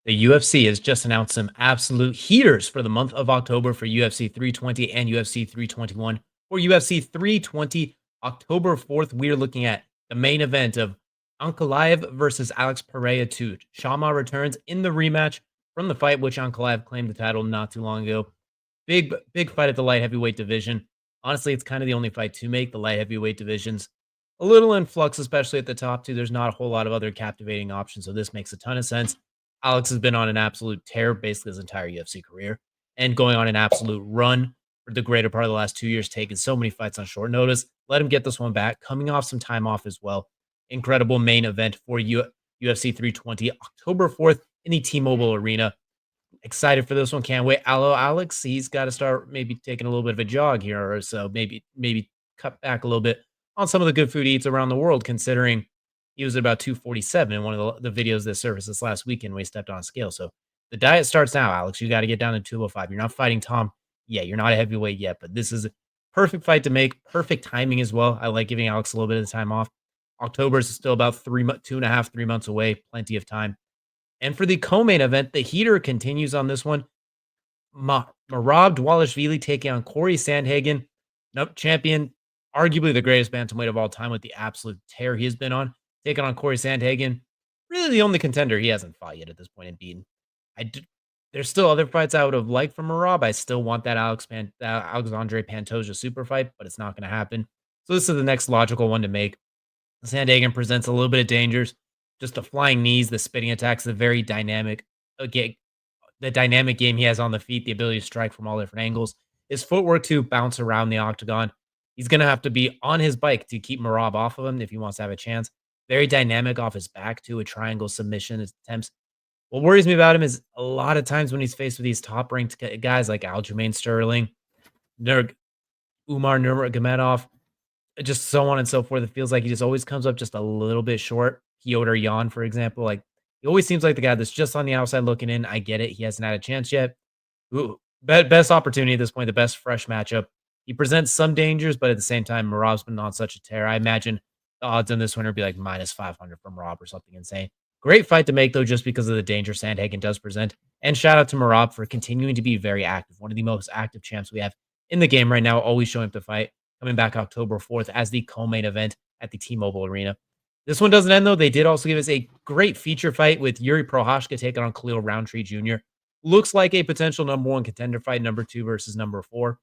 The UFC has just announced some absolute heaters for the month of October for UFC 320 and UFC 321. For UFC 320, October 4th, we're looking at the main event of Ankalaev versus Alex Pereira 2. Shama returns in the rematch from the fight which Ankalaev claimed the title not too long ago. Big fight at the light heavyweight division. Honestly, it's kind of the only fight to make. The light heavyweight division's a little in flux, especially at the top two. There's not a whole lot of other captivating options, so this makes a ton of sense. Alex has been on an absolute tear basically his entire UFC career and going on an absolute run for the greater part of the last 2 years, taking so many fights on short notice. Let him get this one back, coming off some time off as well. Incredible main event for UFC 320, October 4th in the T-Mobile Arena. Excited for this one. Can't wait. Hello, Alex. He's got to start maybe taking a little bit of a jog here or so. Maybe cut back a little bit on some of the good food he eats around the world, considering he was at about 247 in one of the videos that surfaced this last weekend when he stepped on a scale. So the diet starts now, Alex. You got to get down to 205. You're not fighting Tom. Yeah, you're not a heavyweight yet, but this is a perfect fight to make. Perfect timing as well. I like giving Alex a little bit of the time off. October is still about 2.5, 3 months away. Plenty of time. And for the co-main event, the heater continues on this one. Merab Dvalishvili taking on Corey Sandhagen, champion, arguably the greatest bantamweight of all time with the absolute tear he has been on. Taking on Corey Sandhagen, really the only contender he hasn't fought yet at this point and beaten. There's still other fights I would have liked from Merab. I still want that Alexandre Pantoja super fight, but it's not going to happen. So this is the next logical one to make. Sandhagen presents a little bit of dangers. Just the flying knees, the spitting attacks, the very dynamic the dynamic game he has on the feet, the ability to strike from all different angles. His footwork to bounce around the octagon. He's going to have to be on his bike to keep Merab off of him if he wants to have a chance. Very dynamic off his back, too, a triangle submission attempts. What worries me about him is a lot of times when he's faced with these top-ranked guys like Aljamain Sterling, Umar Nurmagomedov, just so on and so forth, it feels like he just always comes up just a little bit short. Piotr Jan, for example, like, he always seems like the guy that's just on the outside looking in. I get it. He hasn't had a chance yet. Ooh, best opportunity at this point, the best fresh matchup. He presents some dangers, but at the same time, Merab's been on such a tear. I imagine the odds on this one would be like minus 500 from Merab or something insane. Great fight to make, though, just because of the danger Sandhagen does present. And shout out to Merab for continuing to be very active. One of the most active champs we have in the game right now, always showing up to fight. Coming back October 4th as the co-main event at the T-Mobile Arena. This one doesn't end, though. They did also give us a great feature fight with Jiri Prochazka taking on Khalil Roundtree Jr. Looks like a potential number one contender fight, number 2 versus number 4.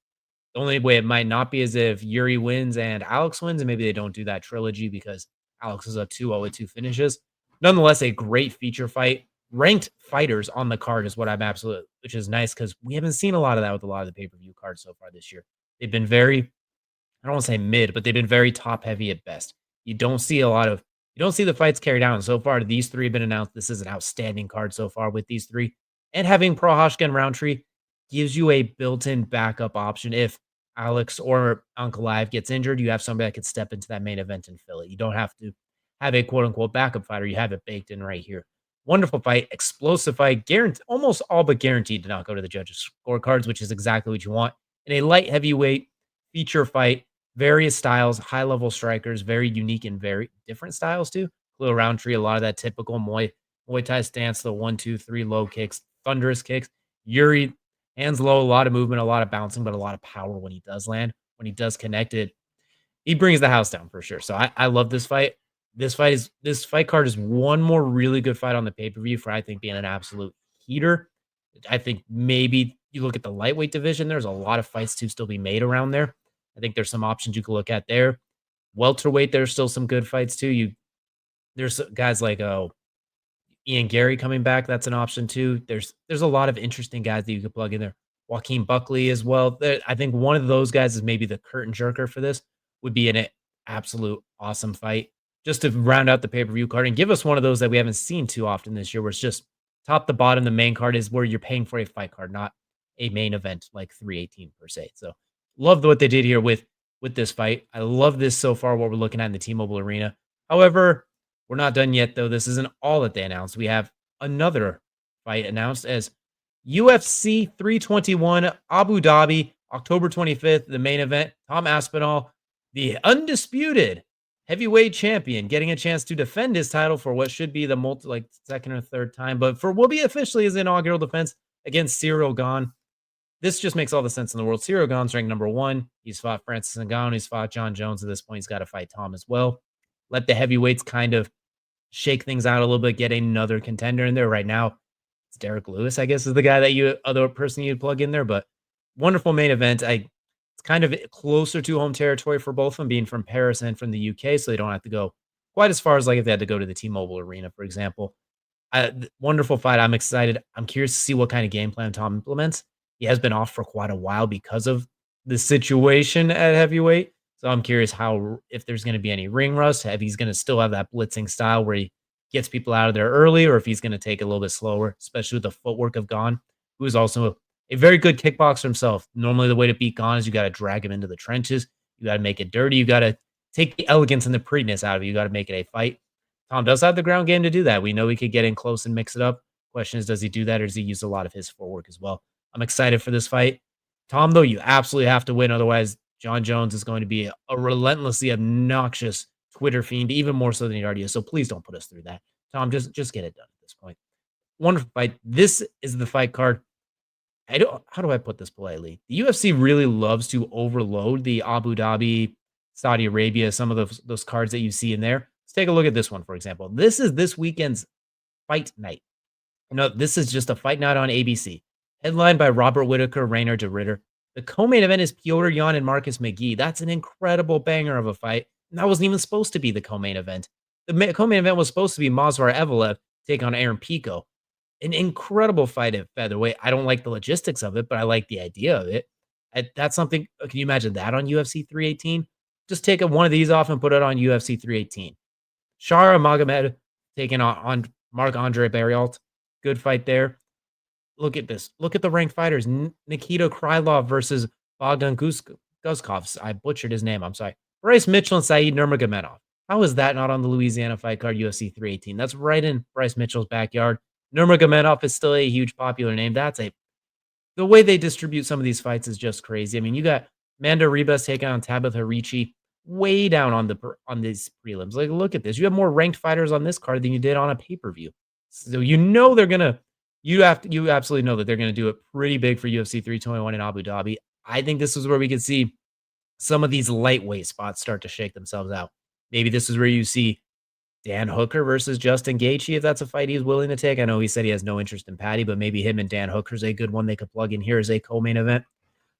The only way it might not be is if Jiri wins and Alex wins, and maybe they don't do that trilogy because Alex is up 2-0 with 2 finishes. Nonetheless, a great feature fight. Ranked fighters on the card is what I'm absolutely, which is nice because we haven't seen a lot of that with a lot of the pay-per-view cards so far this year. They've been very, I don't want to say mid, but they've been very top-heavy at best. You don't see the fights carried out. And so far, these 3 have been announced. This is an outstanding card so far with these 3. And having Prochazka and Roundtree gives you a built-in backup option. If Alex or Ankalaev gets injured, you have somebody that could step into that main event and fill it. You don't have to have a quote-unquote backup fighter. You have it baked in right here. Wonderful fight, explosive fight, almost all but guaranteed to not go to the judges' scorecards, which is exactly what you want. In a light heavyweight feature fight, various styles, high-level strikers, very unique and very different styles too. Khalil Roundtree, a lot of that typical Muay Thai stance, the 1, 2, 3 low kicks, thunderous kicks. Jiri, hands low, a lot of movement, a lot of bouncing, but a lot of power when he does land. When he does connect it, he brings the house down for sure. So I love this fight. This fight card is one more really good fight on the pay-per-view for I think being an absolute heater. I think maybe you look at the lightweight division, there's a lot of fights to still be made around there. I think there's some options you can look at there. Welterweight, there's still some good fights too. There's guys like Ian Gary coming back. That's an option too. There's a lot of interesting guys that you could plug in there. Joaquin Buckley as well. I think one of those guys is maybe the curtain jerker for this. Would be an absolute awesome fight just to round out the pay-per-view card and give us one of those that we haven't seen too often this year, where it's just top to bottom. The main card is where you're paying for a fight card, not a main event like 318 per se. So love what they did here with this fight. I love this so far, what we're looking at in the T-Mobile Arena. However, we're not done yet, though. This isn't all that they announced. We have another fight announced as UFC 321 Abu Dhabi, October 25th, the main event. Tom Aspinall, the undisputed heavyweight champion getting a chance to defend his title for what should be the like second or third time, but for will be officially his inaugural defense against Ciryl Gane. This just makes all the sense in the world. Ciryl Gane's ranked number one. He's fought Francis Ngannou. He's fought John Jones. At this point, he's got to fight Tom as well. Let the heavyweights kind of shake things out a little bit, get another contender in there. Right now, it's Derek Lewis, I guess, is the guy that other person you'd plug in there. But wonderful main event. It's kind of closer to home territory for both of them, being from Paris and from the UK, so they don't have to go quite as far as like if they had to go to the T-Mobile Arena, for example. Wonderful fight. I'm excited. I'm curious to see what kind of game plan Tom implements. He has been off for quite a while because of the situation at heavyweight. So I'm curious how if there's going to be any ring rust, if he's going to still have that blitzing style where he gets people out of there early, or if he's going to take it a little bit slower, especially with the footwork of Gane, who is also a very good kickboxer himself. Normally, the way to beat Gane is you got to drag him into the trenches. You got to make it dirty. You got to take the elegance and the prettiness out of it. You got to make it a fight. Tom does have the ground game to do that. We know he could get in close and mix it up. Question is, does he do that, or does he use a lot of his footwork as well? I'm excited for this fight. Tom, though, you absolutely have to win. Otherwise, John Jones is going to be a relentlessly obnoxious Twitter fiend, even more so than he already is. So please don't put us through that. Tom, just get it done at this point. Wonderful fight. This is the fight card. How do I put this politely? The UFC really loves to overload the Abu Dhabi, Saudi Arabia, some of those cards that you see in there. Let's take a look at this one, for example. This is this weekend's fight night. No, this is just a fight night on ABC. Headlined by Robert Whittaker, Rainer de Ritter. The co-main event is Petr Yan and Marcus McGee. That's an incredible banger of a fight. And that wasn't even supposed to be the co-main event. The co-main event was supposed to be Movsar Evloev take on Aaron Pico. An incredible fight at featherweight. I don't like the logistics of it, but I like the idea of it. That's something. Can you imagine that on UFC 318? Just take one of these off and put it on UFC 318. Shara Magomed taking on Marc-Andre Barriault. Good fight there. Look at this. Look at the ranked fighters. Nikita Krylov versus Bogdan Guzkov. I butchered his name. I'm sorry. Bryce Mitchell and Saeed Nurmagomedov. How is that not on the Louisiana fight card UFC 318? That's right in Bryce Mitchell's backyard. Nurmagomedov is still a huge popular name. The way they distribute some of these fights is just crazy. I mean, you got Manda Ribas taking on Tabitha Ricci way down on these prelims. Like, look at this. You have more ranked fighters on this card than you did on a pay-per-view. So you know they're gonna you absolutely know that they're gonna do it pretty big for UFC 321 in Abu Dhabi. I think this is where we could see some of these lightweight spots start to shake themselves out. Maybe this is where you see Dan Hooker versus Justin Gaethje, if that's a fight he's willing to take. I know he said he has no interest in Patty, but maybe him and Dan Hooker's a good one they could plug in here as a co-main event.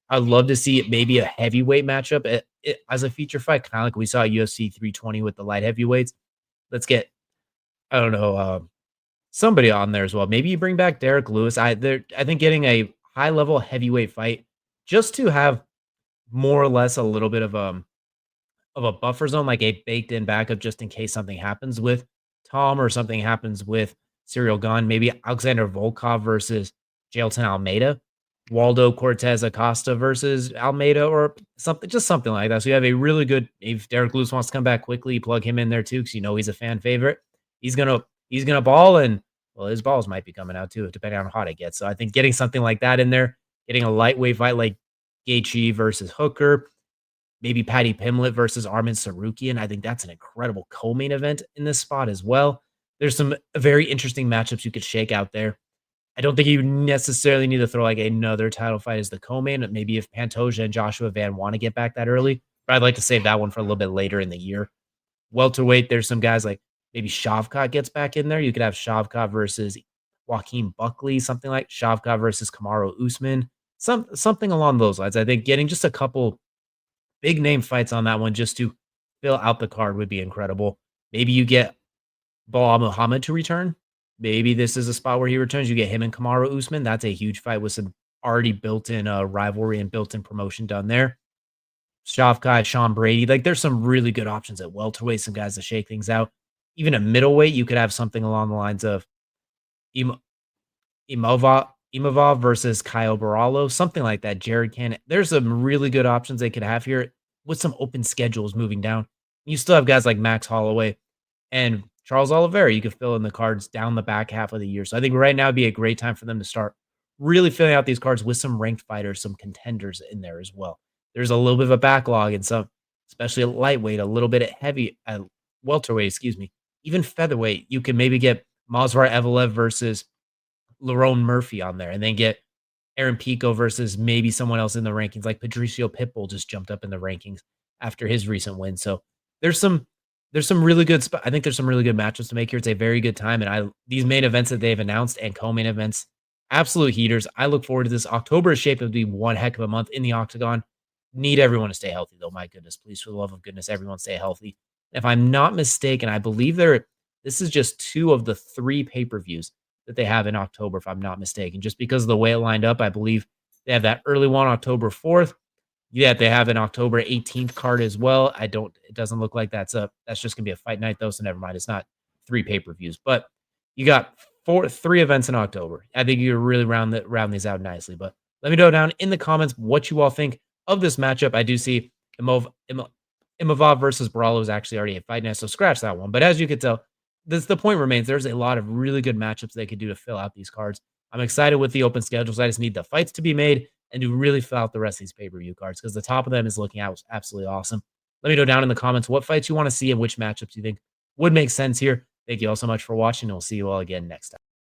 I'd love to see maybe a heavyweight matchup as a feature fight, kind of like we saw at UFC 320 with the light heavyweights. Let's get, I don't know, somebody on there as well. Maybe you bring back Derek Lewis. I think getting a high-level heavyweight fight just to have more or less a little bit of a buffer zone, like a baked-in backup just in case something happens with Tom or something happens with Ciryl Gane. Maybe Alexander Volkov versus Jailton Almeida, Waldo Cortez Acosta versus Almeida, or something, just something like that. So you have a really good. If Derek Lewis wants to come back quickly, plug him in there too, because you know he's a fan favorite. He's gonna ball, and well, his balls might be coming out too, depending on how hot it gets. So I think getting something like that in there, getting a lightweight fight like Gaethje versus Hooker. Maybe Paddy Pimblett versus Armin Sarukian. I think that's an incredible co-main event in this spot as well. There's some very interesting matchups you could shake out there. I don't think you necessarily need to throw like another title fight as the co-main. Maybe if Pantoja and Joshua Van want to get back that early, but I'd like to save that one for a little bit later in the year. Welterweight, there's some guys like maybe Shavkat gets back in there. You could have Shavkat versus Joaquin Buckley, something like Shavkat versus Kamaru Usman, something along those lines. I think getting just a couple big name fights on that one just to fill out the card would be incredible. Maybe you get Bilal Muhammad to return. Maybe this is a spot where he returns. You get him and Kamaru Usman. That's a huge fight with some already built-in rivalry and built-in promotion done there. Shavkat, Sean Brady. Like, there's some really good options at welterweight, some guys to shake things out. Even at middleweight, you could have something along the lines of Imavov versus Kyle Barallo, something like that. Jared Cannon. There's some really good options they could have here with some open schedules moving down. You still have guys like Max Holloway and Charles Oliveira. You could fill in the cards down the back half of the year. So I think right now would be a great time for them to start really filling out these cards with some ranked fighters, some contenders in there as well. There's a little bit of a backlog and some especially at lightweight, a little bit at heavy, welterweight, excuse me, even featherweight. You can maybe get Movsar Evelev versus Lerone Murphy on there, and then get Aaron Pico versus maybe someone else in the rankings, like Patricio Pitbull just jumped up in the rankings after his recent win. So there's some there's some really good I think there's some really good matchups to make here. It's a very good time, and I these main events that they've announced and co-main events, absolute heaters. I look forward to this. October is shaping to be one heck of a month in the octagon. Need everyone to stay healthy, though. My goodness, please, for the love of goodness, everyone stay healthy. If I'm not mistaken, I believe this is just 2 of the 3 pay-per-views that they have in October, if I'm not mistaken. Just because of the way it lined up, I believe they have that early one, October 4th. Yeah, they have an October 18th card as well. It doesn't look like that's just gonna be a fight night though, so never mind. It's not 3 pay-per-views, but you got 3 events in October. I think you really round these out nicely, but let me know down in the comments what you all think of this matchup. I do see Imavov versus Brawlo is actually already a fight night, so scratch that one. But as you can tell, the point remains there's a lot of really good matchups they could do to fill out these cards. I'm excited with the open schedules. I just need the fights to be made and to really fill out the rest of these pay-per-view cards because the top of them is looking absolutely awesome. Let me know down in the comments what fights you want to see and which matchups you think would make sense here. Thank you all so much for watching, and we'll see you all again next time.